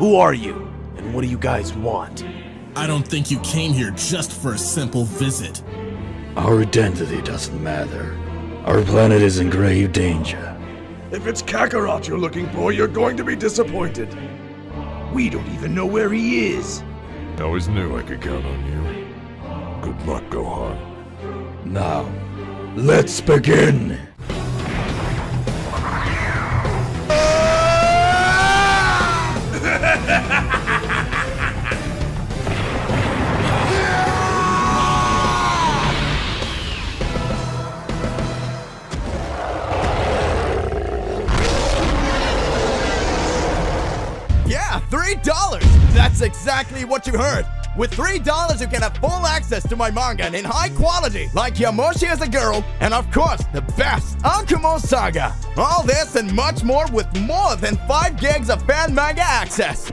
Who are you? And what do you guys want? I don't think you came here just for a simple visit. Our identity doesn't matter. Our planet is in grave danger. If it's Kakarot you're looking for, you're going to be disappointed. We don't even know where he is. I always knew I could count on you. Good luck, Gohan. Now, let's begin! Yeah, $3! That's exactly what you heard. With $3, you can have full access to my manga in high quality, like Yamoshi as a Girl, and of course, the best, Akumo Saga. All this and much more with more than 5 gigs of fan manga access.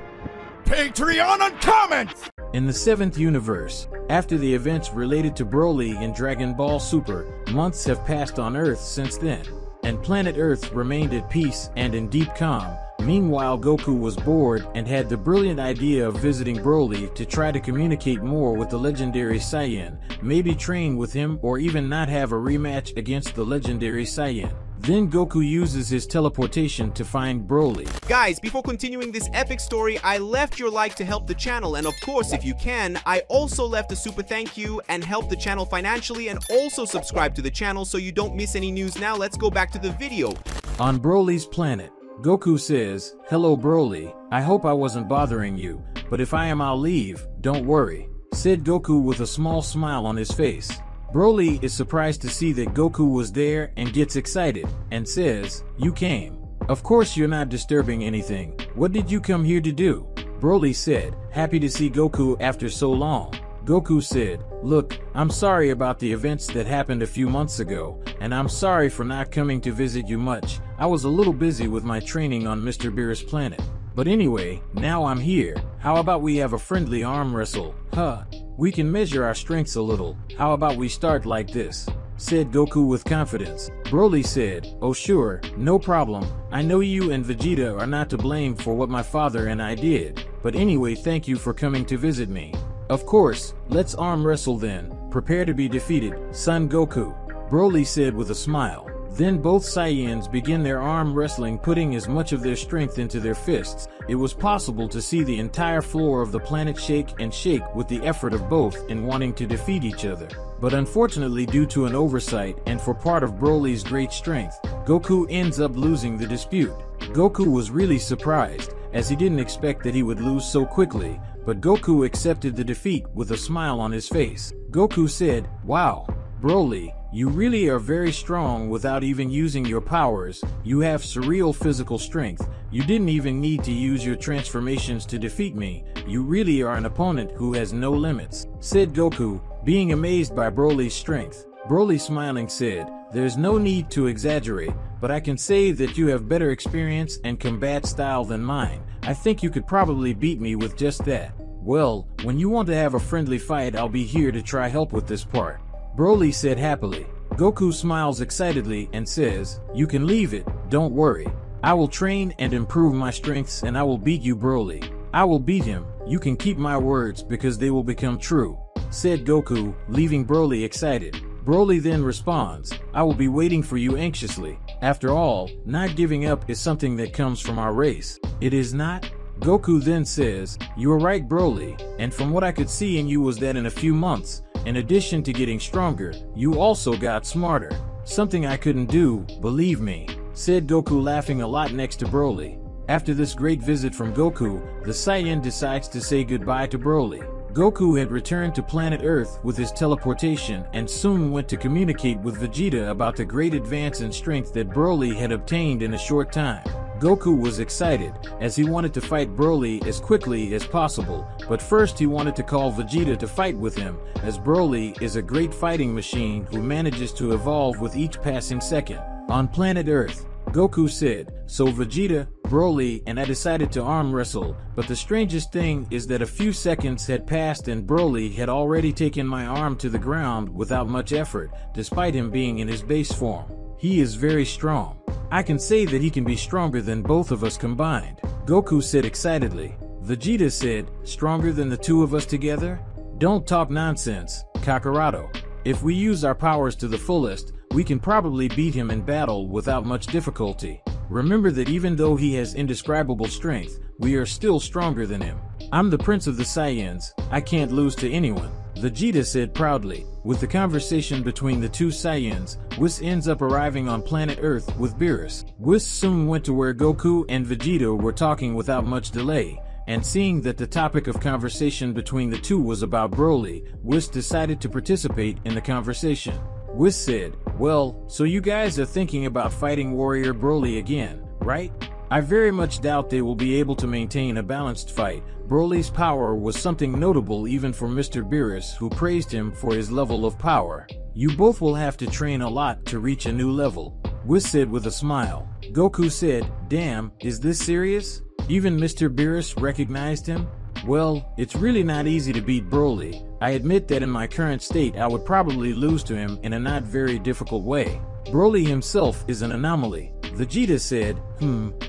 Patreon Uncommon! In the 7th universe, after the events related to Broly in Dragon Ball Super, months have passed on Earth since then, and planet Earth remained at peace and in deep calm. Meanwhile, Goku was bored and had the brilliant idea of visiting Broly to try to communicate more with the legendary Saiyan, maybe train with him or even not have a rematch against the legendary Saiyan. Then Goku uses his teleportation to find Broly. Guys, before continuing this epic story, I left your like to help the channel, and of course, if you can, I also left a super thank you and help the channel financially, and also subscribe to the channel so you don't miss any news. Now let's go back to the video. On Broly's planet, Goku says, "Hello Broly, I hope I wasn't bothering you, but if I am I'll leave, don't worry," said Goku with a small smile on his face. Broly is surprised to see that Goku was there and gets excited, and says, "You came. Of course you're not disturbing anything. What did you come here to do?" Broly said, "Happy to see Goku after so long." Goku said, "Look, I'm sorry about the events that happened a few months ago, and I'm sorry for not coming to visit you much. I was a little busy with my training on Mr. Beer's planet. But anyway, now I'm here. How about we have a friendly arm wrestle? Huh? We can measure our strengths a little. How about we start like this?" said Goku with confidence. Broly said, "Oh sure, no problem. I know you and Vegeta are not to blame for what my father and I did. But anyway, thank you for coming to visit me. Of course, let's arm wrestle then. Prepare to be defeated, Son Goku," Broly said with a smile. Then both Saiyans begin their arm wrestling, putting as much of their strength into their fists. It was possible to see the entire floor of the planet shake and shake with the effort of both in wanting to defeat each other. But unfortunately, due to an oversight and for part of Broly's great strength, Goku ends up losing the dispute. Goku was really surprised, as he didn't expect that he would lose so quickly, but Goku accepted the defeat with a smile on his face. Goku said, "Wow, Broly, you really are very strong without even using your powers. You have surreal physical strength. You didn't even need to use your transformations to defeat me. You really are an opponent who has no limits," said Goku, being amazed by Broly's strength. Broly smiling said, "There's no need to exaggerate, but I can say that you have better experience and combat style than mine. I think you could probably beat me with just that. Well, when you want to have a friendly fight, I'll be here to try help with this part," Broly said happily. Goku smiles excitedly and says, "You can leave it, don't worry. I will train and improve my strengths and I will beat you, Broly. I will beat him. You can keep my words because they will become true," said Goku, leaving Broly excited. Broly then responds, "I will be waiting for you anxiously. After all, not giving up is something that comes from our race. It is not?" Goku then says, "You are right, Broly, and from what I could see in you was that in a few months, in addition to getting stronger, you also got smarter. Something I couldn't do, believe me," said Goku, laughing a lot next to Broly. After this great visit from Goku, the Saiyan decides to say goodbye to Broly. Goku had returned to planet Earth with his teleportation and soon went to communicate with Vegeta about the great advance in strength that Broly had obtained in a short time. Goku was excited, as he wanted to fight Broly as quickly as possible, but first he wanted to call Vegeta to fight with him, as Broly is a great fighting machine who manages to evolve with each passing second. On planet Earth, Goku said, "So Vegeta, Broly, and I decided to arm wrestle, but the strangest thing is that a few seconds had passed and Broly had already taken my arm to the ground without much effort, despite him being in his base form. He is very strong. I can say that he can be stronger than both of us combined," Goku said excitedly. Vegeta said, stronger than the two of us together? Don't talk nonsense, Kakarado. If we use our powers to the fullest, we can probably beat him in battle without much difficulty. Remember that even though he has indescribable strength, we are still stronger than him. I'm the Prince of the Saiyans. I can't lose to anyone, Vegeta said proudly. With the conversation between the two Saiyans, Whis ends up arriving on planet Earth with Beerus. Whis soon went to where Goku and Vegeta were talking without much delay, and seeing that the topic of conversation between the two was about Broly, Whis decided to participate in the conversation. Whis said, well, so you guys are thinking about fighting Warrior Broly again, right? I very much doubt they will be able to maintain a balanced fight. Broly's power was something notable even for Mr. Beerus, who praised him for his level of power. You both will have to train a lot to reach a new level, Whis said with a smile. Goku said, damn, is this serious? Even Mr. Beerus recognized him? Well, it's really not easy to beat Broly. I admit that in my current state I would probably lose to him in a not very difficult way. Broly himself is an anomaly. Vegeta said,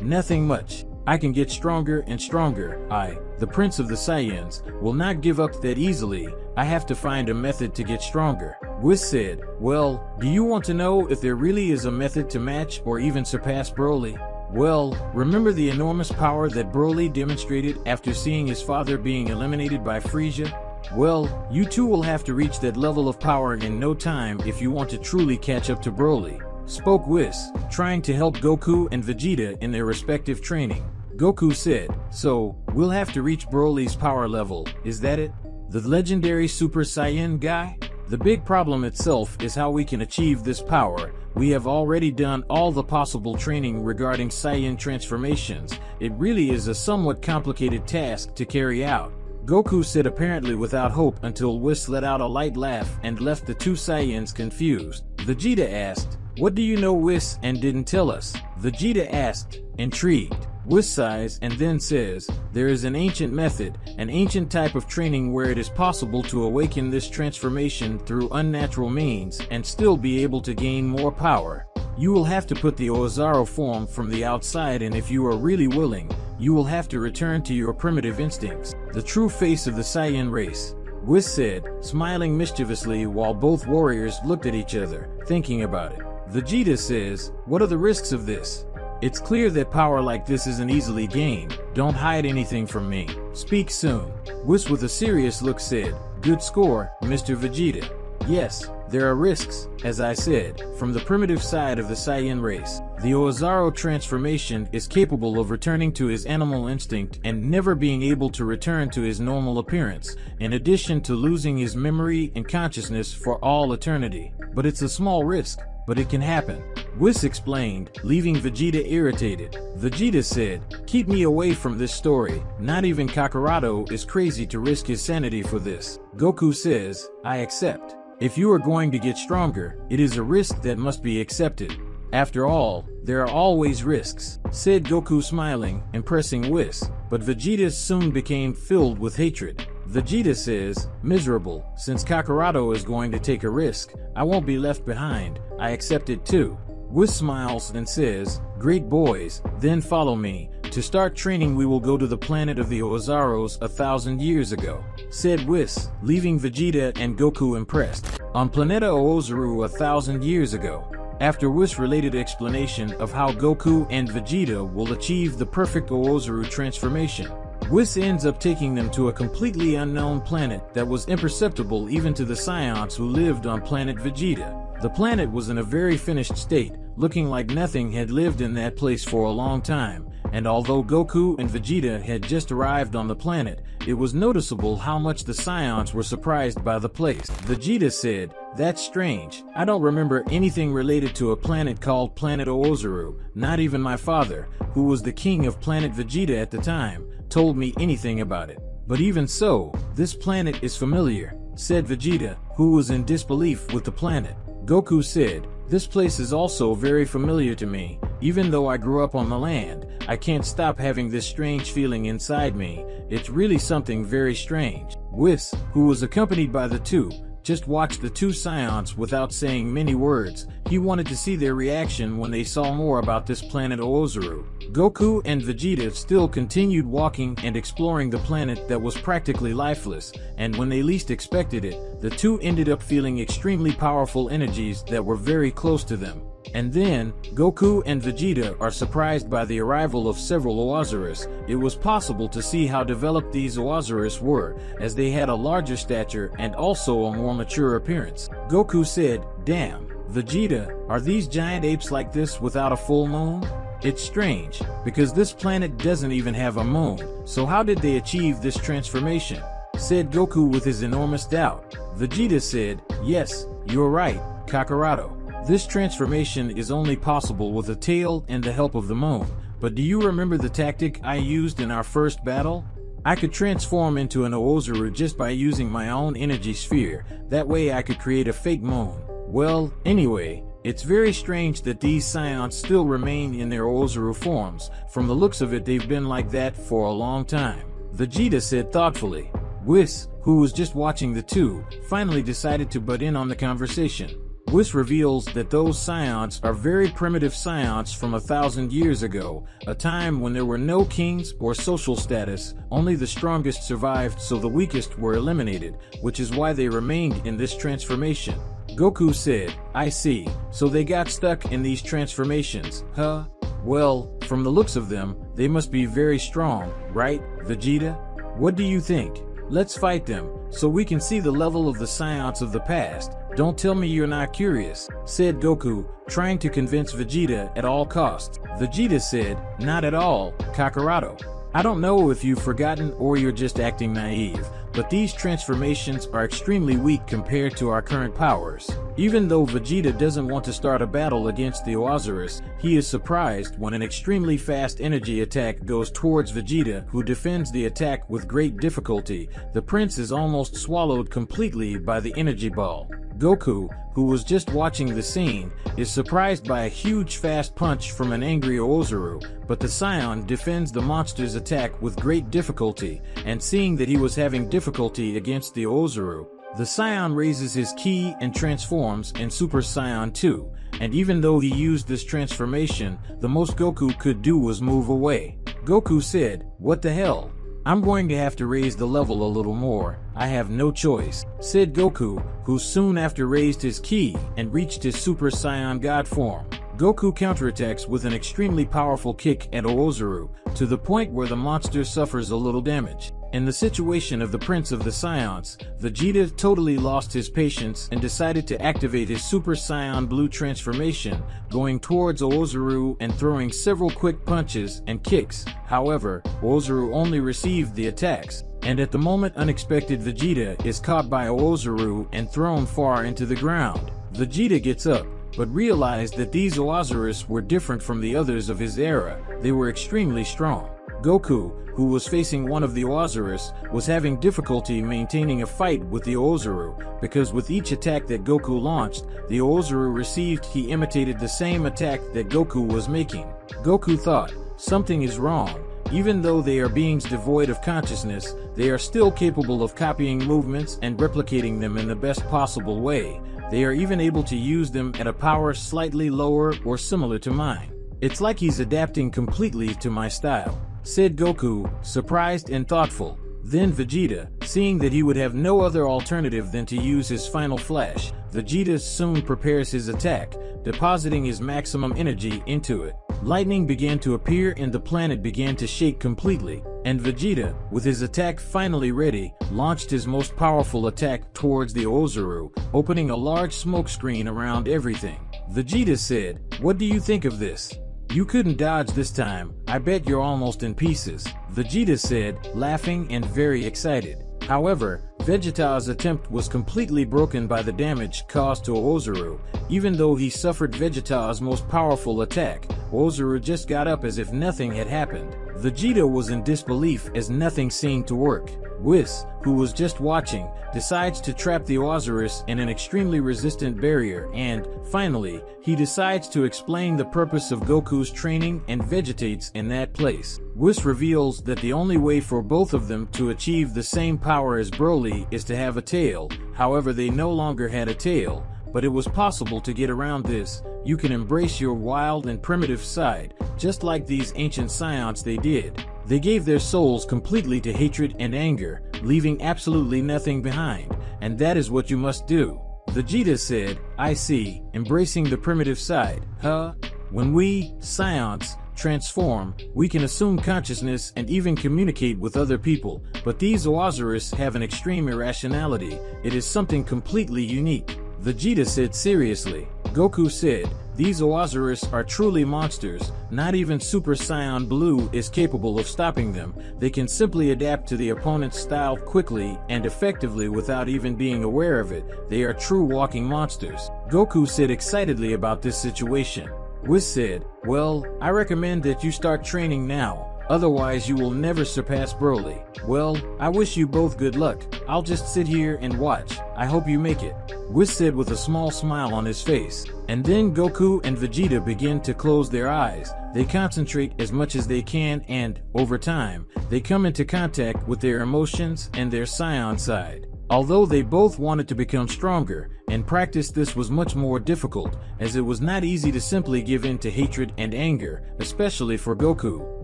nothing much. I can get stronger and stronger. I, the Prince of the Saiyans, will not give up that easily. I have to find a method to get stronger. Whis said, well, do you want to know if there really is a method to match or even surpass Broly? Well, remember the enormous power that Broly demonstrated after seeing his father being eliminated by Frieza? Well, you two will have to reach that level of power in no time if you want to truly catch up to Broly, spoke Whis, trying to help Goku and Vegeta in their respective training. Goku said, so, we'll have to reach Broly's power level, is that it? The legendary Super Saiyan guy? The big problem itself is how we can achieve this power. We have already done all the possible training regarding Saiyan transformations. It really is a somewhat complicated task to carry out, Goku said, apparently without hope, until Whis let out a light laugh and left the two Saiyans confused. Vegeta asked, what do you know, Whis, and didn't tell us? Vegeta asked, intrigued. Whis sighs and then says, there is an ancient method, an ancient type of training where it is possible to awaken this transformation through unnatural means and still be able to gain more power. You will have to put the Oozaru form from the outside, and if you are really willing, you will have to return to your primitive instincts, the true face of the Saiyan race, Whis said, smiling mischievously while both warriors looked at each other, thinking about it. Vegeta says, what are the risks of this? It's clear that power like this isn't easily gained. Don't hide anything from me. Speak soon. Whis with a serious look said, good score, Mr. Vegeta. Yes, there are risks, as I said, from the primitive side of the Saiyan race. The Oozaru transformation is capable of returning to his animal instinct and never being able to return to his normal appearance, in addition to losing his memory and consciousness for all eternity. But it's a small risk, but it can happen, Whis explained, leaving Vegeta irritated. Vegeta said, keep me away from this story. Not even Kakarado is crazy to risk his sanity for this. Goku says, I accept. If you are going to get stronger, it is a risk that must be accepted. After all, there are always risks, said Goku, smiling and pressing Whis, but Vegeta soon became filled with hatred. Vegeta says, miserable, since Kakarado is going to take a risk, I won't be left behind, I accept it too. Whis smiles and says, great boys, then follow me. To start training we will go to the planet of the Oozarus 1,000 years ago, said Whis, leaving Vegeta and Goku impressed. On Planeta Oozaru 1,000 years ago. After Whis' related explanation of how Goku and Vegeta will achieve the perfect Oozaru transformation, Whis ends up taking them to a completely unknown planet that was imperceptible even to the Saiyans who lived on planet Vegeta. The planet was in a very finished state, looking like nothing had lived in that place for a long time, and although Goku and Vegeta had just arrived on the planet, it was noticeable how much the Saiyans were surprised by the place. Vegeta said, that's strange. I don't remember anything related to a planet called Planet Oozaru. Not even my father, who was the king of planet Vegeta at the time, told me anything about it. But even so, this planet is familiar, said Vegeta, who was in disbelief with the planet. Goku said, this place is also very familiar to me. Even though I grew up on the land, I can't stop having this strange feeling inside me. It's really something very strange. Whis, who was accompanied by the two, just watched the two scions without saying many words. He wanted to see their reaction when they saw more about this planet Oozaru. Goku and Vegeta still continued walking and exploring the planet that was practically lifeless, and when they least expected it, the two ended up feeling extremely powerful energies that were very close to them. And then, Goku and Vegeta are surprised by the arrival of several Oozarus. It was possible to see how developed these Oozarus were, as they had a larger stature and also a more mature appearance. Goku said, "Damn, Vegeta, are these giant apes like this without a full moon? It's strange, because this planet doesn't even have a moon, so how did they achieve this transformation?" said Goku with his enormous doubt. Vegeta said, "Yes, you're right, Kakarado. This transformation is only possible with a tail and the help of the moon, but do you remember the tactic I used in our first battle? I could transform into an Oozaru just by using my own energy sphere. That way I could create a fake moon. Well, anyway, it's very strange that these scions still remain in their Oozaru forms. From the looks of it, they've been like that for a long time." Vegeta said thoughtfully. Whis, who was just watching the two, finally decided to butt in on the conversation. Whis reveals that those scions are very primitive scions from 1,000 years ago, a time when there were no kings or social status, only the strongest survived, so the weakest were eliminated, which is why they remained in this transformation. Goku said, "I see, so they got stuck in these transformations, huh? Well, from the looks of them, they must be very strong, right, Vegeta? What do you think? Let's fight them, so we can see the level of the scions of the past. Don't tell me you're not curious," said Goku, trying to convince Vegeta at all costs. Vegeta said, "Not at all, Kakarado. I don't know if you've forgotten or you're just acting naive, but these transformations are extremely weak compared to our current powers." Even though Vegeta doesn't want to start a battle against the Oozarus, he is surprised when an extremely fast energy attack goes towards Vegeta, who defends the attack with great difficulty. The prince is almost swallowed completely by the energy ball. Goku, who was just watching the scene, is surprised by a huge fast punch from an angry Oozaru, but the scion defends the monster's attack with great difficulty, and seeing that he was having difficulty against the Oozaru, the scion raises his ki and transforms in Super Saiyan 2, and even though he used this transformation, the most Goku could do was move away. Goku said, "What the hell? I'm going to have to raise the level a little more. I have no choice," said Goku, who soon after raised his ki and reached his Super Saiyan God form. Goku counterattacks with an extremely powerful kick at Oozaru, to the point where the monster suffers a little damage. In the situation of the Prince of the Scions, Vegeta totally lost his patience and decided to activate his Super Saiyan Blue transformation, going towards Oozaru and throwing several quick punches and kicks. However, Oozaru only received the attacks, and at the moment unexpected Vegeta is caught by Oozaru and thrown far into the ground. Vegeta gets up, but realized that these Oozarus were different from the others of his era. They were extremely strong. Goku, who was facing one of the Oozarus, was having difficulty maintaining a fight with the Oozaru, because with each attack that Goku launched, the Oozaru received he imitated the same attack that Goku was making. Goku thought, something is wrong. Even though they are beings devoid of consciousness, they are still capable of copying movements and replicating them in the best possible way. They are even able to use them at a power slightly lower or similar to mine. It's like he's adapting completely to my style, said Goku, surprised and thoughtful. Then Vegeta, seeing that he would have no other alternative than to use his final flash, Vegeta soon prepares his attack, depositing his maximum energy into it. Lightning began to appear and the planet began to shake completely, and Vegeta, with his attack finally ready, launched his most powerful attack towards the Oozaru, opening a large smoke screen around everything. Vegeta said, "What do you think of this? You couldn't dodge this time. I bet you're almost in pieces," Vegeta said, laughing and very excited. However, Vegeta's attempt was completely broken by the damage caused to Oozaru. Even though he suffered Vegeta's most powerful attack, Oozaru just got up as if nothing had happened. Vegeta was in disbelief as nothing seemed to work. Whis, who was just watching, decides to trap the Oozaru in an extremely resistant barrier and, finally, he decides to explain the purpose of Goku's training and vegetates in that place. Whis reveals that the only way for both of them to achieve the same power as Broly is to have a tail. However, they no longer had a tail, but it was possible to get around this. You can embrace your wild and primitive side, just like these ancient Saiyans they did. They gave their souls completely to hatred and anger, leaving absolutely nothing behind, and that is what you must do. Vegeta said, I see, embracing the primitive side, huh? When we, Saiyans, transform, we can assume consciousness and even communicate with other people, but these Oozaru have an extreme irrationality. It is something completely unique. Vegeta said seriously. Goku said, these Oozaru are truly monsters. Not even Super Saiyan Blue is capable of stopping them. They can simply adapt to the opponent's style quickly and effectively without even being aware of it. They are true walking monsters. Goku said excitedly about this situation. Whis said, well, I recommend that you start training now. Otherwise you will never surpass Broly. Well, I wish you both good luck. I'll just sit here and watch. I hope you make it. Whis said with a small smile on his face. And then Goku and Vegeta begin to close their eyes. They concentrate as much as they can and, over time, they come into contact with their emotions and their Saiyan side. Although they both wanted to become stronger, in practice this was much more difficult, as it was not easy to simply give in to hatred and anger, especially for Goku.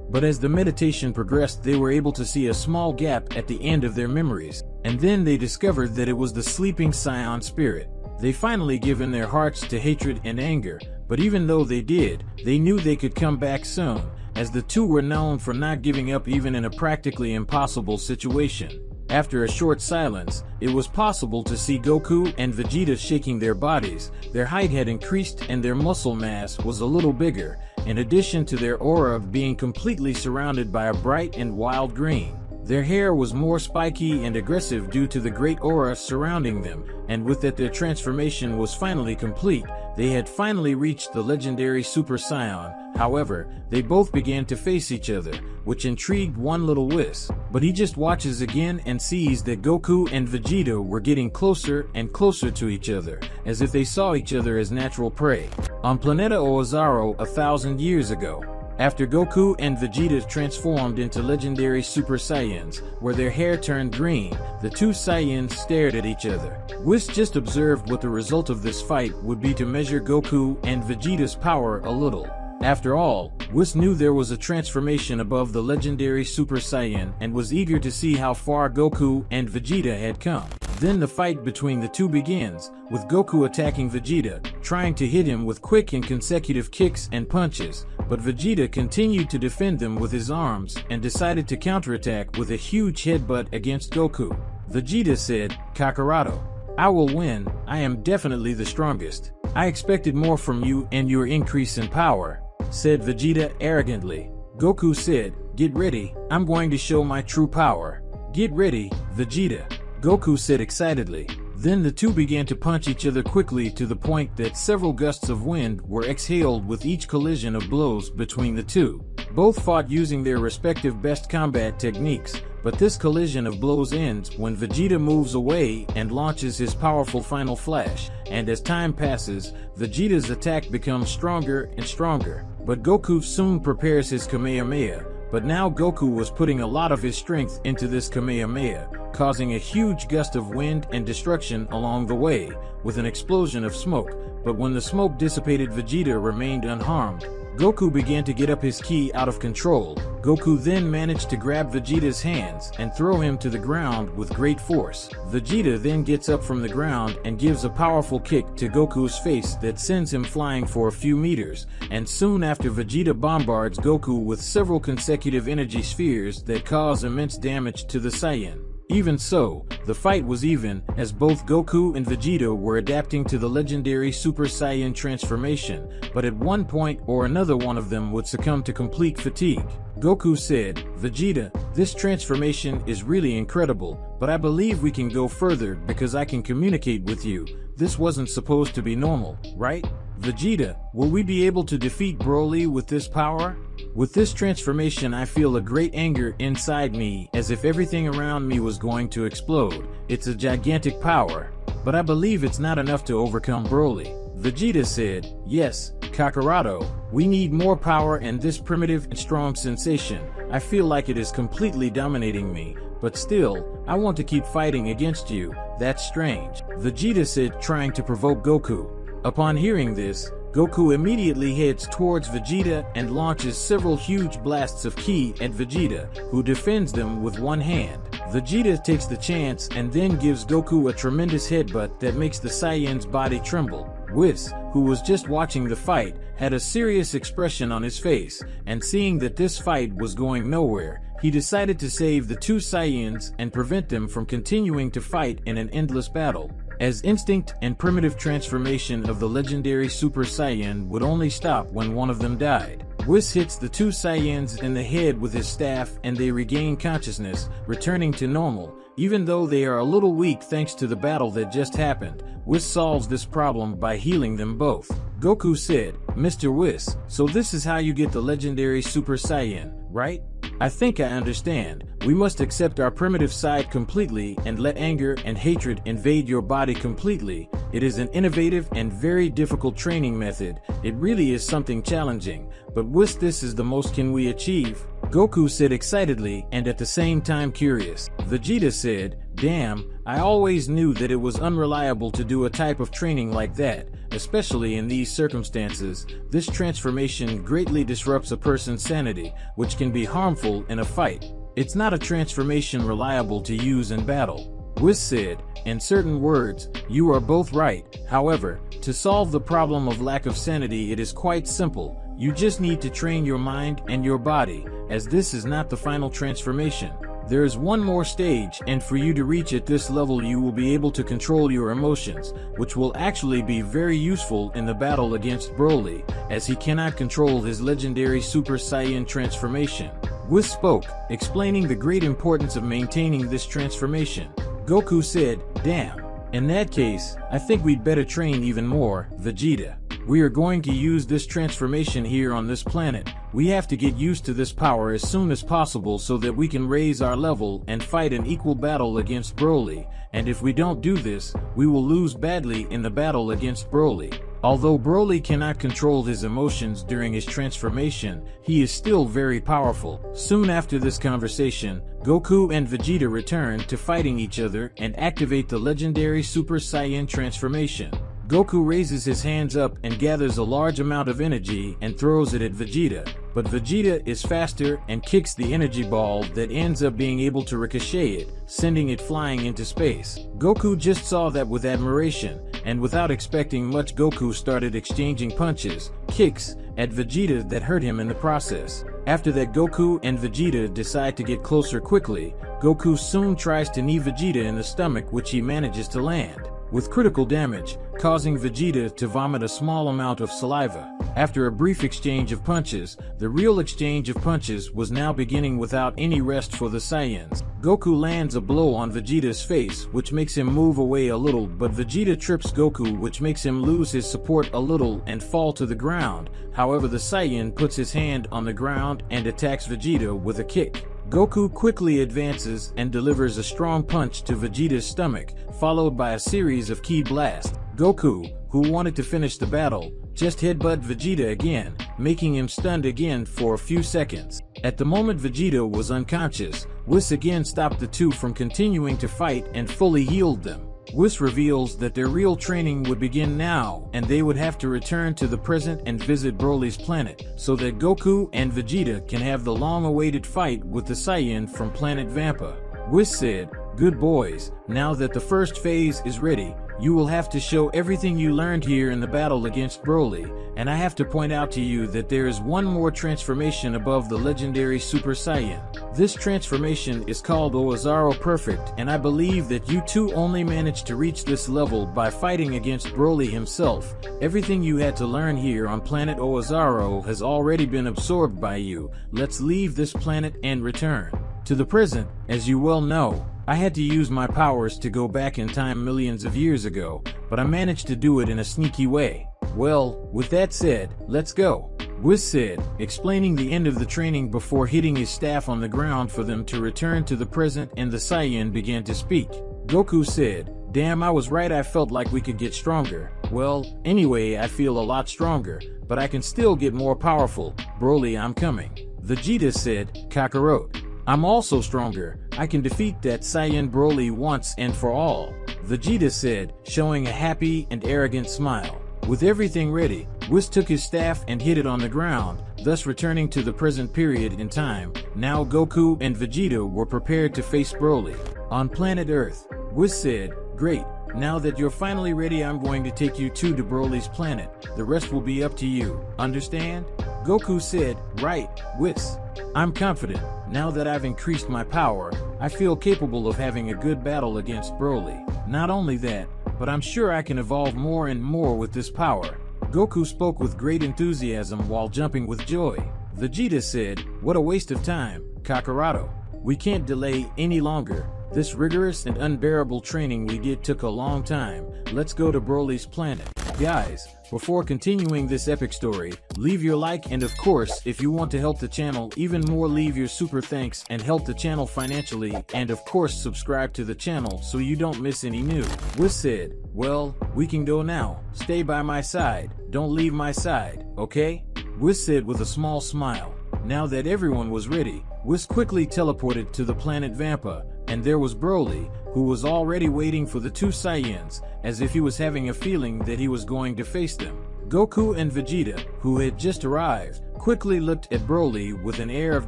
But as the meditation progressed, they were able to see a small gap at the end of their memories, and then they discovered that it was the sleeping Saiyan spirit. They finally give in their hearts to hatred and anger, but even though they did, they knew they could come back soon, as the two were known for not giving up even in a practically impossible situation. After a short silence, it was possible to see Goku and Vegeta shaking their bodies. Their height had increased and their muscle mass was a little bigger, in addition to their aura of being completely surrounded by a bright and wild green. Their hair was more spiky and aggressive due to the great aura surrounding them, and with that their transformation was finally complete. They had finally reached the legendary Super Saiyan. However, they both began to face each other, which intrigued one little Whis. But he just watches again and sees that Goku and Vegeta were getting closer and closer to each other, as if they saw each other as natural prey. On Planeta Oozaru 1,000 years ago, after Goku and Vegeta transformed into legendary Super Saiyans, where their hair turned green, the two Saiyans stared at each other. Whis just observed what the result of this fight would be to measure Goku and Vegeta's power a little. After all, Whis knew there was a transformation above the legendary Super Saiyan and was eager to see how far Goku and Vegeta had come. Then the fight between the two begins, with Goku attacking Vegeta, trying to hit him with quick and consecutive kicks and punches, but Vegeta continued to defend them with his arms and decided to counterattack with a huge headbutt against Goku. Vegeta said, Kakarado, I will win. I am definitely the strongest. I expected more from you and your increase in power, said Vegeta arrogantly. Goku said, get ready, I'm going to show my true power. Get ready, Vegeta, Goku said excitedly. Then the two began to punch each other quickly to the point that several gusts of wind were exhaled with each collision of blows between the two. Both fought using their respective best combat techniques, but this collision of blows ends when Vegeta moves away and launches his powerful final flash, and as time passes, Vegeta's attack becomes stronger and stronger. But Goku soon prepares his Kamehameha, but now Goku was putting a lot of his strength into this Kamehameha, causing a huge gust of wind and destruction along the way, with an explosion of smoke. But when the smoke dissipated, Vegeta remained unharmed. Goku began to get up his ki out of control. Goku then managed to grab Vegeta's hands and throw him to the ground with great force. Vegeta then gets up from the ground and gives a powerful kick to Goku's face that sends him flying for a few meters, and soon after Vegeta bombards Goku with several consecutive energy spheres that cause immense damage to the Saiyan. Even so, the fight was even, as both Goku and Vegeta were adapting to the legendary Super Saiyan transformation, but at one point or another one of them would succumb to complete fatigue. Goku said, Vegeta, this transformation is really incredible, but I believe we can go further because I can communicate with you. This wasn't supposed to be normal, right? Vegeta, will we be able to defeat Broly with this power? With this transformation, I feel a great anger inside me, as if everything around me was going to explode. It's a gigantic power, but I believe it's not enough to overcome Broly. Vegeta said, "Yes, Kakaroto, we need more power and this primitive and strong sensation. I feel like it is completely dominating me, but still, I want to keep fighting against you. That's strange," Vegeta said, trying to provoke Goku. Upon hearing this, Goku immediately heads towards Vegeta and launches several huge blasts of ki at Vegeta, who defends them with one hand. Vegeta takes the chance and then gives Goku a tremendous headbutt that makes the Saiyan's body tremble. Whis, who was just watching the fight, had a serious expression on his face, and seeing that this fight was going nowhere, he decided to save the two Saiyans and prevent them from continuing to fight in an endless battle, as instinct and primitive transformation of the legendary Super Saiyan would only stop when one of them died. Whis hits the two Saiyans in the head with his staff and they regain consciousness, returning to normal. Even though they are a little weak thanks to the battle that just happened, Whis solves this problem by healing them both. Goku said, "Mr. Whis, so this is how you get the legendary Super Saiyan, right? I think I understand. We must accept our primitive side completely and let anger and hatred invade your body completely. It is an innovative and very difficult training method. It really is something challenging, but Whis, this is the most can we achieve?" Goku said excitedly and at the same time curious. Vegeta said, "Damn, I always knew that it was unreliable to do a type of training like that, especially in these circumstances. This transformation greatly disrupts a person's sanity, which can be harmful in a fight. It's not a transformation reliable to use in battle." Whis said, "In certain words, you are both right. However, to solve the problem of lack of sanity, it is quite simple. You just need to train your mind and your body, as this is not the final transformation. There is one more stage, and for you to reach at this level you will be able to control your emotions, which will actually be very useful in the battle against Broly, as he cannot control his legendary Super Saiyan transformation." Whis spoke, explaining the great importance of maintaining this transformation. Goku said, "Damn. In that case, I think we'd better train even more, Vegeta. We are going to use this transformation here on this planet. We have to get used to this power as soon as possible so that we can raise our level and fight an equal battle against Broly, and if we don't do this, we will lose badly in the battle against Broly." Although Broly cannot control his emotions during his transformation, he is still very powerful. Soon after this conversation, Goku and Vegeta return to fighting each other and activate the legendary Super Saiyan transformation. Goku raises his hands up and gathers a large amount of energy and throws it at Vegeta, but Vegeta is faster and kicks the energy ball that ends up being able to ricochet it, sending it flying into space. Goku just saw that with admiration, and without expecting much, Goku started exchanging punches, kicks, at Vegeta that hurt him in the process. After that, Goku and Vegeta decide to get closer quickly. Goku soon tries to knee Vegeta in the stomach, which he manages to land, with critical damage, causing Vegeta to vomit a small amount of saliva. After a brief exchange of punches, the real exchange of punches was now beginning without any rest for the Saiyans. Goku lands a blow on Vegeta's face, which makes him move away a little, but Vegeta trips Goku, which makes him lose his support a little and fall to the ground. However, the Saiyan puts his hand on the ground and attacks Vegeta with a kick. Goku quickly advances and delivers a strong punch to Vegeta's stomach, followed by a series of ki blasts. Goku, who wanted to finish the battle, just headbutt Vegeta again, making him stunned again for a few seconds. At the moment Vegeta was unconscious, Whis again stopped the two from continuing to fight and fully healed them. Whis reveals that their real training would begin now, and they would have to return to the present and visit Broly's planet, so that Goku and Vegeta can have the long-awaited fight with the Saiyan from planet Vampa. Whis said, "Good boys, now that the first phase is ready, you will have to show everything you learned here in the battle against Broly, and I have to point out to you that there is one more transformation above the legendary Super Saiyan. This transformation is called Oozaru Perfect, and I believe that you two only managed to reach this level by fighting against Broly himself. Everything you had to learn here on planet Oozaru has already been absorbed by you. Let's leave this planet and return to the present. As you well know, I had to use my powers to go back in time millions of years ago, but I managed to do it in a sneaky way. Well, with that said, let's go." Whis said, explaining the end of the training before hitting his staff on the ground for them to return to the present, and the Saiyan began to speak. Goku said, "Damn, I was right, I felt like we could get stronger. Well, anyway, I feel a lot stronger, but I can still get more powerful. Broly, I'm coming." Vegeta said, "Kakarot, I'm also stronger. I can defeat that Saiyan Broly once and for all." Vegeta said, showing a happy and arrogant smile. With everything ready, Whis took his staff and hit it on the ground, thus returning to the present period in time. Now Goku and Vegeta were prepared to face Broly. On planet Earth, Whis said, "Great, now that you're finally ready, I'm going to take you to Broly's planet. The rest will be up to you, understand?" Goku said, "Right, Whis. I'm confident. Now that I've increased my power, I feel capable of having a good battle against Broly. Not only that, but I'm sure I can evolve more and more with this power." Goku spoke with great enthusiasm while jumping with joy. Vegeta said, "What a waste of time, Kakarot. We can't delay any longer. This rigorous and unbearable training we did took a long time. Let's go to Broly's planet." Guys, before continuing this epic story, leave your like, and of course, if you want to help the channel even more, leave your super thanks and help the channel financially, and of course subscribe to the channel so you don't miss any news. Whis said, "Well, we can go now. Stay by my side. Don't leave my side, okay?" Whis said with a small smile. Now that everyone was ready, Whis quickly teleported to the planet Vampa, and there was Broly, who was already waiting for the two Saiyans, as if he was having a feeling that he was going to face them. Goku and Vegeta, who had just arrived, quickly looked at Broly with an air of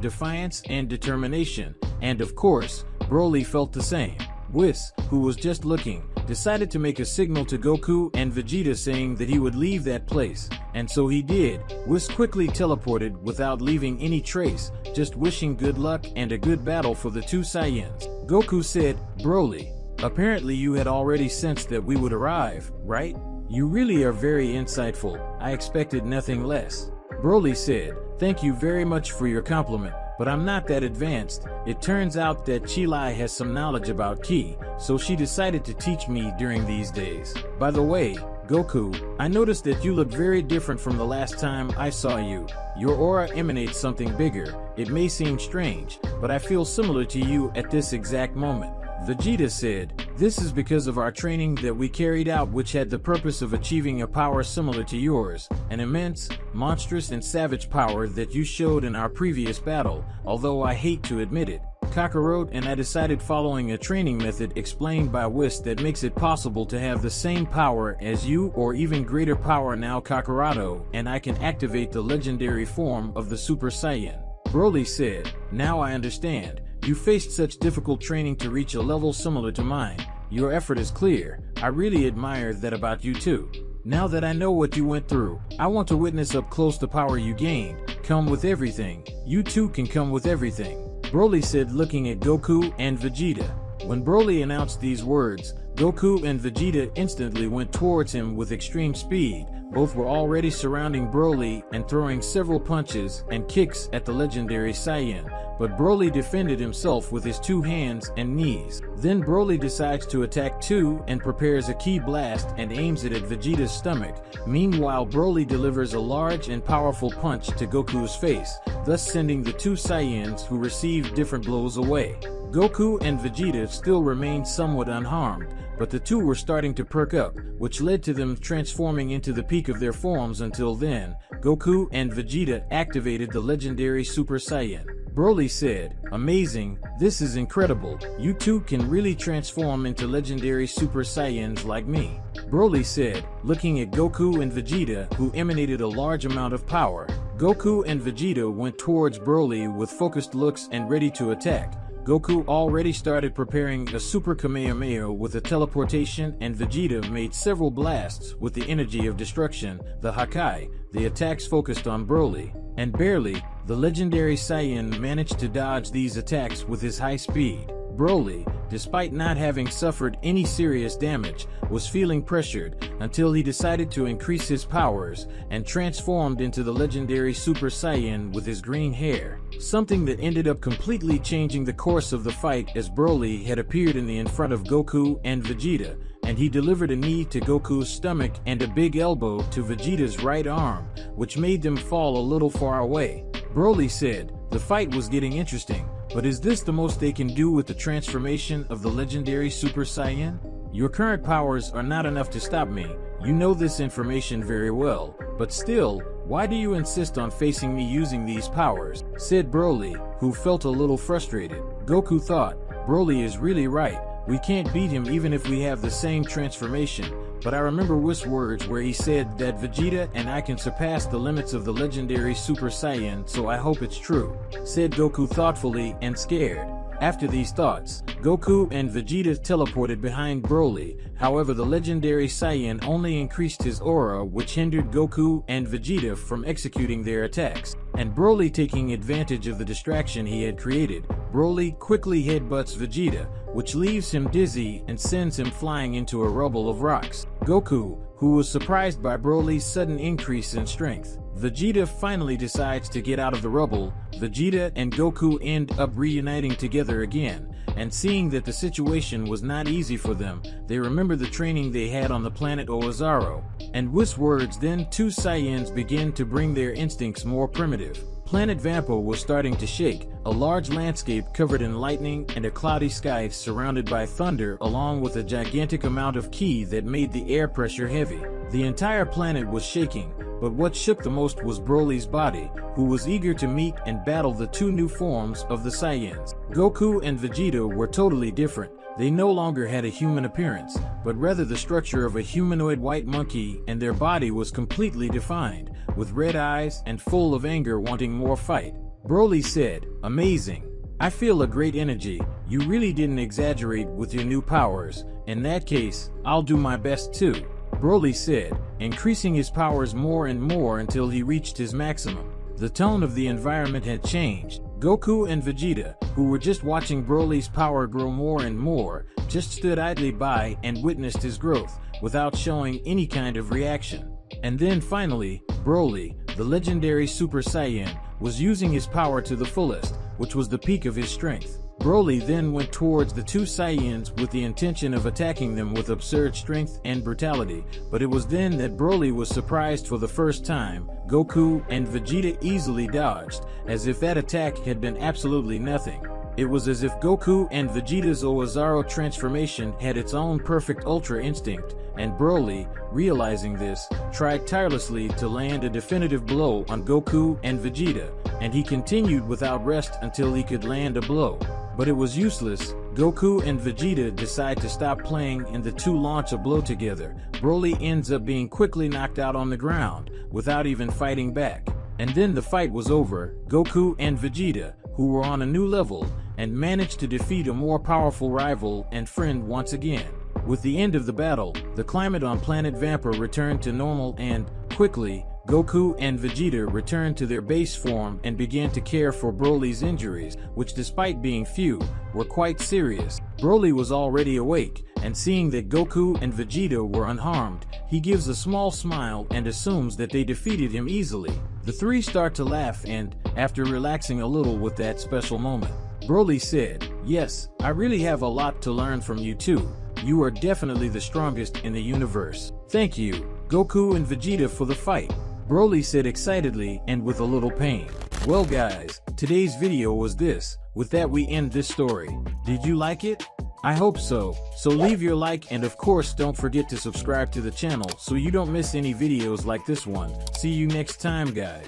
defiance and determination, and of course, Broly felt the same. Whis, who was just looking, decided to make a signal to Goku and Vegeta saying that he would leave that place, and so he did. Whis quickly teleported without leaving any trace, just wishing good luck and a good battle for the two Saiyans. Goku said, "Broly, apparently you had already sensed that we would arrive, right? You really are very insightful. I expected nothing less." Broly said, "Thank you very much for your compliment, but I'm not that advanced. It turns out that Chi-Lai has some knowledge about Ki, so she decided to teach me during these days. By the way, Goku, I noticed that you look very different from the last time I saw you. Your aura emanates something bigger. It may seem strange, but I feel similar to you at this exact moment." Vegeta said, "This is because of our training that we carried out, which had the purpose of achieving a power similar to yours, an immense, monstrous and savage power that you showed in our previous battle, although I hate to admit it. Kakarot and I decided, following a training method explained by Whis, that makes it possible to have the same power as you or even greater power now, Kakarot, and I can activate the legendary form of the Super Saiyan." Broly said, "Now I understand. You faced such difficult training to reach a level similar to mine. Your effort is clear. I really admire that about you too. Now that I know what you went through, I want to witness up close the power you gained. Come with everything. You too can come with everything." Broly said, looking at Goku and Vegeta. When Broly announced these words, Goku and Vegeta instantly went towards him with extreme speed. Both were already surrounding Broly and throwing several punches and kicks at the legendary Saiyan, but Broly defended himself with his two hands and knees. Then Broly decides to attack too and prepares a ki blast and aims it at Vegeta's stomach. Meanwhile, Broly delivers a large and powerful punch to Goku's face, thus sending the two Saiyans who received different blows away. Goku and Vegeta still remained somewhat unharmed, but the two were starting to perk up, which led to them transforming into the peak of their forms. Until then, Goku and Vegeta activated the legendary Super Saiyan. Broly said, "Amazing, this is incredible. You two can really transform into legendary Super Saiyans like me." Broly said, looking at Goku and Vegeta, who emanated a large amount of power. Goku and Vegeta went towards Broly with focused looks and ready to attack. Goku already started preparing a Super Kamehameha with a teleportation, and Vegeta made several blasts with the energy of destruction, the Hakai. The attacks focused on Broly, and barely, the legendary Saiyan managed to dodge these attacks with his high speed. Broly, despite not having suffered any serious damage, was feeling pressured until he decided to increase his powers and transformed into the legendary Super Saiyan with his green hair, something that ended up completely changing the course of the fight, as Broly had appeared in front of Goku and Vegeta, and he delivered a knee to Goku's stomach and a big elbow to Vegeta's right arm, which made them fall a little far away. Broly said, "The fight was getting interesting, but is this the most they can do with the transformation of the legendary Super Saiyan? Your current powers are not enough to stop me. You know this information very well, but still, why do you insist on facing me using these powers?" said Broly, who felt a little frustrated. Goku thought, Broly is really right. We can't beat him even if we have the same transformation, but I remember Whis' words where he said that Vegeta and I can surpass the limits of the legendary Super Saiyan, so I hope it's true, said Goku thoughtfully and scared. After these thoughts, Goku and Vegeta teleported behind Broly. However, the legendary Saiyan only increased his aura, which hindered Goku and Vegeta from executing their attacks. And Broly, taking advantage of the distraction he had created, Broly quickly headbutts Vegeta, which leaves him dizzy and sends him flying into a rubble of rocks. Goku, who was surprised by Broly's sudden increase in strength. Vegeta finally decides to get out of the rubble. Vegeta and Goku end up reuniting together again, and seeing that the situation was not easy for them, they remember the training they had on the planet Oozaru. And with words, then two Saiyans begin to bring their instincts more primitive. Planet Vampa was starting to shake, a large landscape covered in lightning and a cloudy sky surrounded by thunder, along with a gigantic amount of ki that made the air pressure heavy. The entire planet was shaking, but what shook the most was Broly's body, who was eager to meet and battle the two new forms of the Saiyans. Goku and Vegeta were totally different. They no longer had a human appearance, but rather the structure of a humanoid white monkey, and their body was completely defined, with red eyes and full of anger, wanting more fight. Broly said, "Amazing. I feel a great energy. You really didn't exaggerate with your new powers. In that case, I'll do my best too," Broly said, increasing his powers more and more until he reached his maximum. The tone of the environment had changed. Goku and Vegeta, who were just watching Broly's power grow more and more, just stood idly by and witnessed his growth, without showing any kind of reaction. And then finally, Broly, the legendary Super Saiyan, was using his power to the fullest, which was the peak of his strength. Broly then went towards the two Saiyans with the intention of attacking them with absurd strength and brutality, but it was then that Broly was surprised for the first time. Goku and Vegeta easily dodged, as if that attack had been absolutely nothing. It was as if Goku and Vegeta's Oozaru transformation had its own perfect Ultra Instinct, and Broly, realizing this, tried tirelessly to land a definitive blow on Goku and Vegeta, and he continued without rest until he could land a blow. But it was useless. Goku and Vegeta decide to stop playing and the two launch a blow together. Broly ends up being quickly knocked out on the ground, without even fighting back. And then the fight was over. Goku and Vegeta, who were on a new level, and managed to defeat a more powerful rival and friend once again. With the end of the battle, the climate on planet Vampa returned to normal and, quickly, Goku and Vegeta returned to their base form and began to care for Broly's injuries, which despite being few, were quite serious. Broly was already awake, and seeing that Goku and Vegeta were unharmed, he gives a small smile and assumes that they defeated him easily. The three start to laugh and, after relaxing a little with that special moment, Broly said, "Yes, I really have a lot to learn from you too. You are definitely the strongest in the universe. Thank you, Goku and Vegeta, for the fight," Broly said excitedly and with a little pain. Well guys, today's video was this. With that we end this story. Did you like it? I hope so. So leave your like and of course don't forget to subscribe to the channel so you don't miss any videos like this one. See you next time guys.